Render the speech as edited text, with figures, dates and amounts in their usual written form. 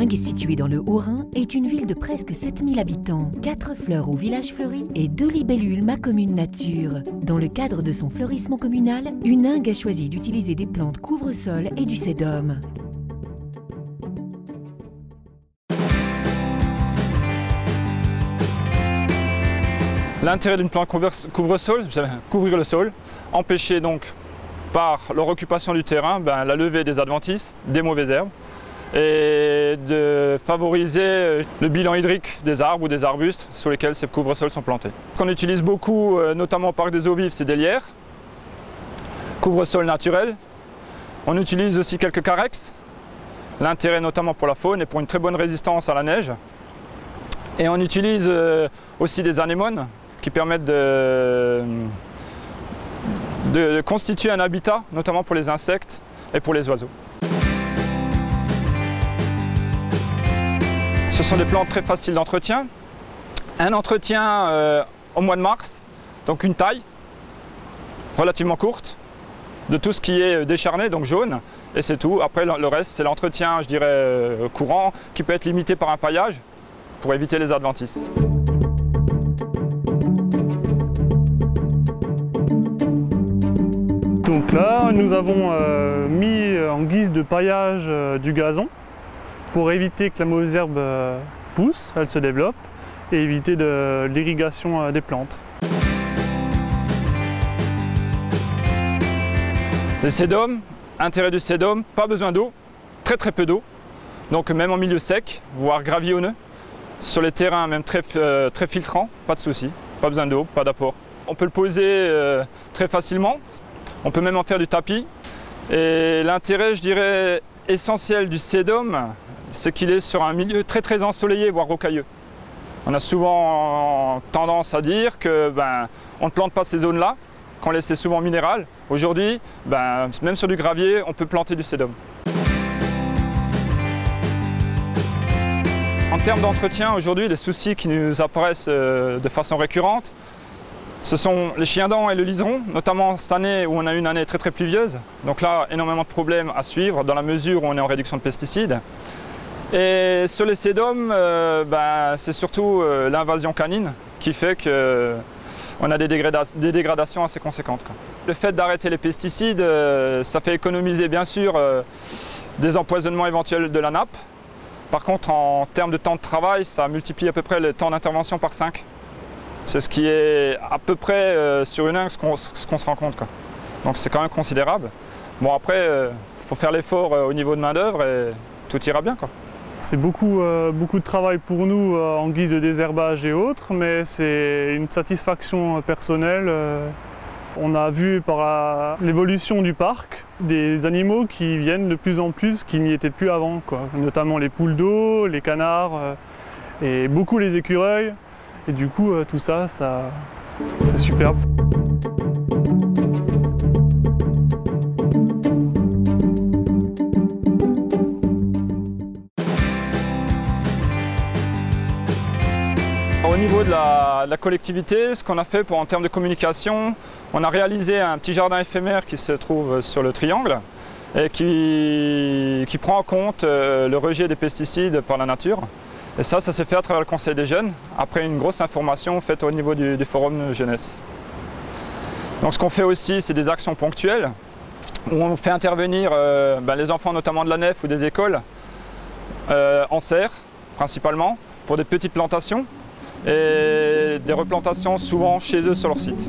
Huningue, située dans le Haut-Rhin, est une ville de presque 7000 habitants, 4 fleurs au village fleuri et 2 libellules ma commune nature. Dans le cadre de son fleurissement communal, Huningue a choisi d'utiliser des plantes couvre-sol et du sédum. L'intérêt d'une plante couvre-sol, c'est couvrir le sol, empêcher donc par leur occupation du terrain la levée des adventices, des mauvaises herbes, et de favoriser le bilan hydrique des arbres ou des arbustes sur lesquels ces couvre-sols sont plantés. Ce qu'on utilise beaucoup, notamment au parc des eaux vives, c'est des lierres, couvre-sol naturel. On utilise aussi quelques carex, l'intérêt notamment pour la faune et pour une très bonne résistance à la neige. Et on utilise aussi des anémones qui permettent de constituer un habitat, notamment pour les insectes et pour les oiseaux. Ce sont des plantes très faciles d'entretien. Un entretien au mois de mars, donc une taille relativement courte de tout ce qui est décharné, donc jaune, et c'est tout. Après le reste, c'est l'entretien, je dirais, courant, qui peut être limité par un paillage pour éviter les adventices. Donc là, nous avons mis en guise de paillage du gazon pour éviter que la mauvaise herbe pousse, elle se développe, et éviter l'irrigation des plantes. Le sédum, intérêt du sédum, pas besoin d'eau, très peu d'eau, donc même en milieu sec, voire gravillonneux, sur les terrains même très filtrants, pas de souci, pas besoin d'eau, pas d'apport. On peut le poser très facilement. On peut même en faire du tapis. Et l'intérêt, je dirais, essentiel du sédum, c'est qu'il est sur un milieu très ensoleillé, voire rocailleux. On a souvent tendance à dire que on ne plante pas ces zones-là, qu'on laisse souvent minérales. Aujourd'hui, même sur du gravier, on peut planter du sédum. En termes d'entretien, aujourd'hui, les soucis qui nous apparaissent de façon récurrente, ce sont les chiens-dents et le liseron, notamment cette année où on a eu une année très pluvieuse. Donc là, énormément de problèmes à suivre dans la mesure où on est en réduction de pesticides. Et sur les sédums, c'est surtout l'invasion canine qui fait qu'on a des dégradations assez conséquentes. Le fait d'arrêter les pesticides, ça fait économiser bien sûr des empoisonnements éventuels de la nappe. Par contre, en termes de temps de travail, ça multiplie à peu près le temps d'intervention par 5. C'est ce qui est à peu près sur une heure ce qu'on se rend compte. Donc c'est quand même considérable. Bon après, il faut faire l'effort au niveau de main d'œuvre et tout ira bien. C'est beaucoup de travail pour nous en guise de désherbage et autres, mais c'est une satisfaction personnelle. On a vu par l'évolution du parc des animaux qui viennent de plus en plus qui n'y étaient plus avant, notamment les poules d'eau, les canards et beaucoup les écureuils. Et du coup, tout ça, c'est superbe. Au niveau de la collectivité, ce qu'on a fait en termes de communication, on a réalisé un petit jardin éphémère qui se trouve sur le triangle et qui prend en compte le rejet des pesticides par la nature. Et ça s'est fait à travers le Conseil des jeunes, après une grosse information faite au niveau du forum jeunesse. Donc ce qu'on fait aussi, c'est des actions ponctuelles, où on fait intervenir les enfants notamment de la nef ou des écoles, en serre principalement, pour des petites plantations, et des replantations souvent chez eux sur leur site.